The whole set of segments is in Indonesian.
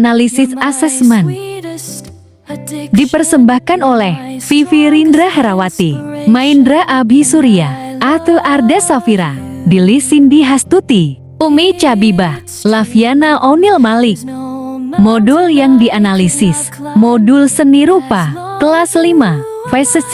Analisis Asesmen dipersembahkan oleh Vivi Rindra Herawati, Maindra Abhi Surya, Atu Arda Safira, Dili Cindy Hastuti, Umi Cabibah, Laviana O'Neil Malik. Modul yang dianalisis, modul seni rupa, kelas 5, fase C,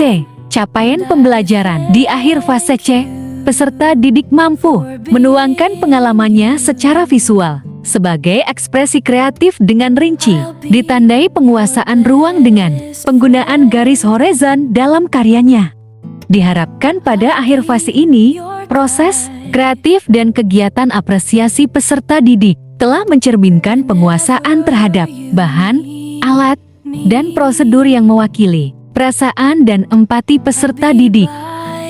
capaian pembelajaran. Di akhir fase C, peserta didik mampu menuangkan pengalamannya secara visual sebagai ekspresi kreatif dengan rinci, ditandai penguasaan ruang dengan penggunaan garis horizon dalam karyanya. Diharapkan pada akhir fase ini, proses kreatif dan kegiatan apresiasi peserta didik telah mencerminkan penguasaan terhadap bahan, alat, dan prosedur yang mewakili perasaan dan empati peserta didik.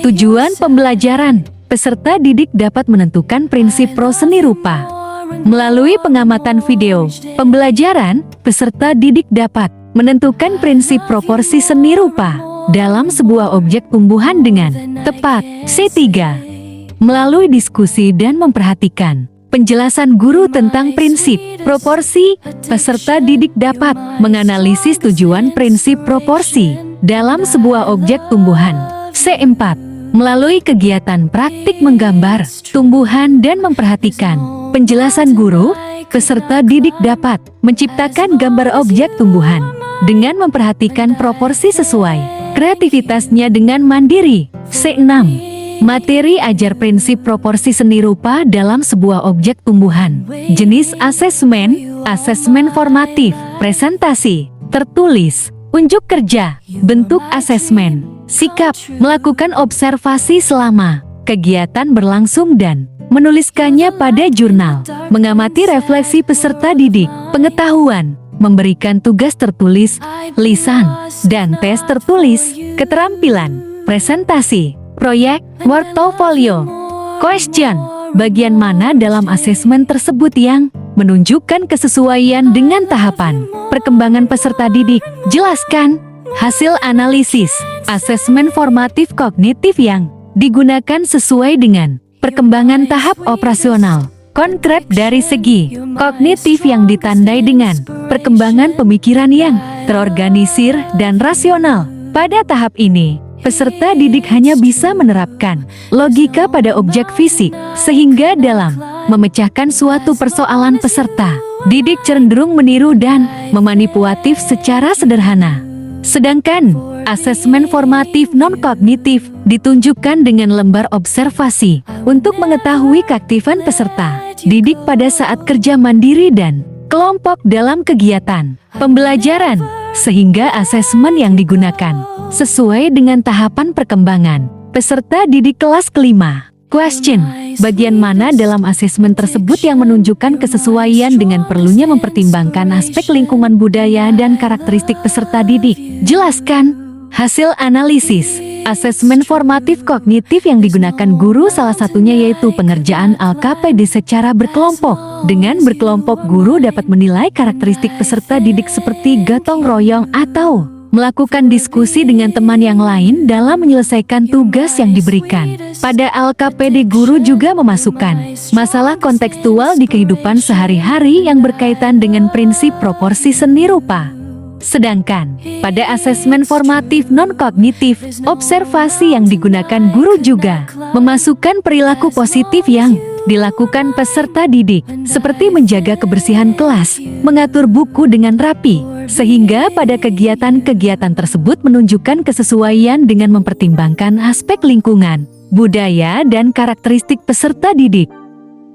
Tujuan pembelajaran, peserta didik dapat menentukan prinsip pro seni rupa. Melalui pengamatan video pembelajaran, peserta didik dapat menentukan prinsip proporsi seni rupa dalam sebuah objek tumbuhan dengan tepat. C3. Melalui diskusi dan memperhatikan penjelasan guru tentang prinsip proporsi, peserta didik dapat menganalisis tujuan prinsip proporsi dalam sebuah objek tumbuhan. C4. Melalui kegiatan praktik menggambar tumbuhan dan memperhatikan penjelasan guru, peserta didik dapat menciptakan gambar objek tumbuhan dengan memperhatikan proporsi sesuai kreativitasnya dengan mandiri. C6. Materi ajar prinsip proporsi seni rupa dalam sebuah objek tumbuhan. Jenis asesmen, asesmen formatif, presentasi, tertulis, unjuk kerja, bentuk asesmen, sikap, melakukan observasi selama kegiatan berlangsung dan menuliskannya pada jurnal, mengamati refleksi peserta didik, pengetahuan, memberikan tugas tertulis, lisan, dan tes tertulis, keterampilan, presentasi, proyek, portofolio. Question: bagian mana dalam asesmen tersebut yang menunjukkan kesesuaian dengan tahapan perkembangan peserta didik? Jelaskan. Hasil analisis asesmen formatif kognitif yang digunakan sesuai dengan perkembangan tahap operasional konkret dari segi kognitif yang ditandai dengan perkembangan pemikiran yang terorganisir dan rasional. Pada tahap ini, peserta didik hanya bisa menerapkan logika pada objek fisik, sehingga dalam memecahkan suatu persoalan peserta didik cenderung meniru dan memanipulatif secara sederhana. Sedangkan asesmen formatif non-kognitif ditunjukkan dengan lembar observasi untuk mengetahui keaktifan peserta didik pada saat kerja mandiri dan kelompok dalam kegiatan pembelajaran, sehingga asesmen yang digunakan sesuai dengan tahapan perkembangan peserta didik kelas kelima. Question: bagian mana dalam asesmen tersebut yang menunjukkan kesesuaian dengan perlunya mempertimbangkan aspek lingkungan budaya dan karakteristik peserta didik? Jelaskan. Hasil analisis asesmen formatif kognitif yang digunakan guru salah satunya yaitu pengerjaan LKPD secara berkelompok. Dengan berkelompok, guru dapat menilai karakteristik peserta didik seperti gotong royong atau melakukan diskusi dengan teman yang lain dalam menyelesaikan tugas yang diberikan. Pada LKPD, guru juga memasukkan masalah kontekstual di kehidupan sehari-hari yang berkaitan dengan prinsip proporsi seni rupa. Sedangkan pada asesmen formatif non-kognitif, observasi yang digunakan guru juga memasukkan perilaku positif yang dilakukan peserta didik, seperti menjaga kebersihan kelas, mengatur buku dengan rapi, sehingga pada kegiatan-kegiatan tersebut menunjukkan kesesuaian dengan mempertimbangkan aspek lingkungan, budaya, dan karakteristik peserta didik.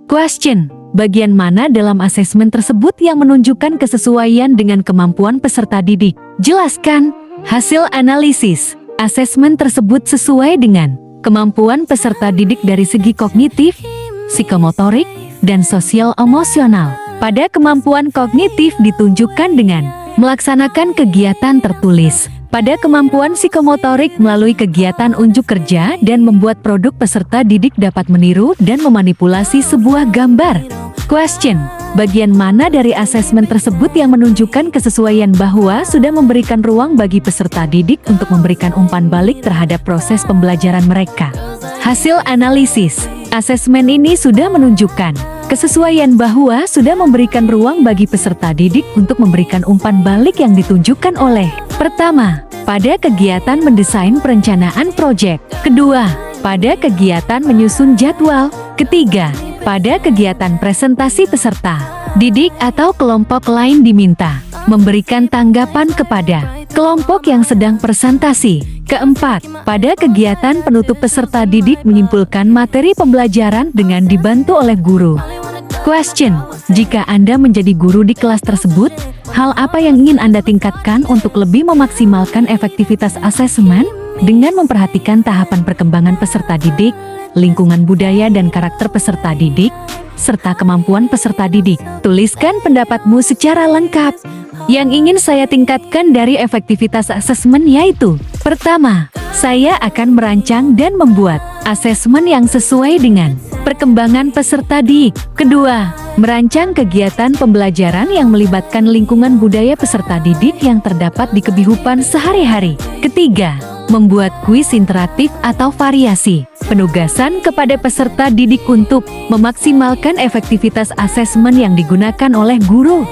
Question: bagian mana dalam asesmen tersebut yang menunjukkan kesesuaian dengan kemampuan peserta didik? Jelaskan. Hasil analisis asesmen tersebut sesuai dengan kemampuan peserta didik dari segi kognitif, psikomotorik, dan sosial emosional. Pada kemampuan kognitif ditunjukkan dengan melaksanakan kegiatan tertulis. Pada kemampuan psikomotorik melalui kegiatan unjuk kerja dan membuat produk, peserta didik dapat meniru dan memanipulasi sebuah gambar. Question: bagian mana dari asesmen tersebut yang menunjukkan kesesuaian bahwa sudah memberikan ruang bagi peserta didik untuk memberikan umpan balik terhadap proses pembelajaran mereka? Hasil analisis Asesmen ini sudah menunjukkan kesesuaian bahwa sudah memberikan ruang bagi peserta didik untuk memberikan umpan balik yang ditunjukkan oleh pertama, pada kegiatan mendesain perencanaan proyek. Kedua, pada kegiatan menyusun jadwal. Ketiga, pada kegiatan presentasi peserta didik atau kelompok lain diminta memberikan tanggapan kepada kelompok yang sedang presentasi. Keempat, pada kegiatan penutup peserta didik menyimpulkan materi pembelajaran dengan dibantu oleh guru. Question: jika Anda menjadi guru di kelas tersebut, hal apa yang ingin Anda tingkatkan untuk lebih memaksimalkan efektivitas asesmen dengan memperhatikan tahapan perkembangan peserta didik, lingkungan budaya dan karakter peserta didik, serta kemampuan peserta didik? Tuliskan pendapatmu secara lengkap. Yang ingin saya tingkatkan dari efektivitas asesmen yaitu: pertama, saya akan merancang dan membuat asesmen yang sesuai dengan perkembangan peserta didik. Kedua, merancang kegiatan pembelajaran yang melibatkan lingkungan budaya peserta didik yang terdapat di kehidupan sehari-hari. Ketiga, membuat kuis interaktif atau variasi penugasan kepada peserta didik untuk memaksimalkan efektivitas asesmen yang digunakan oleh guru.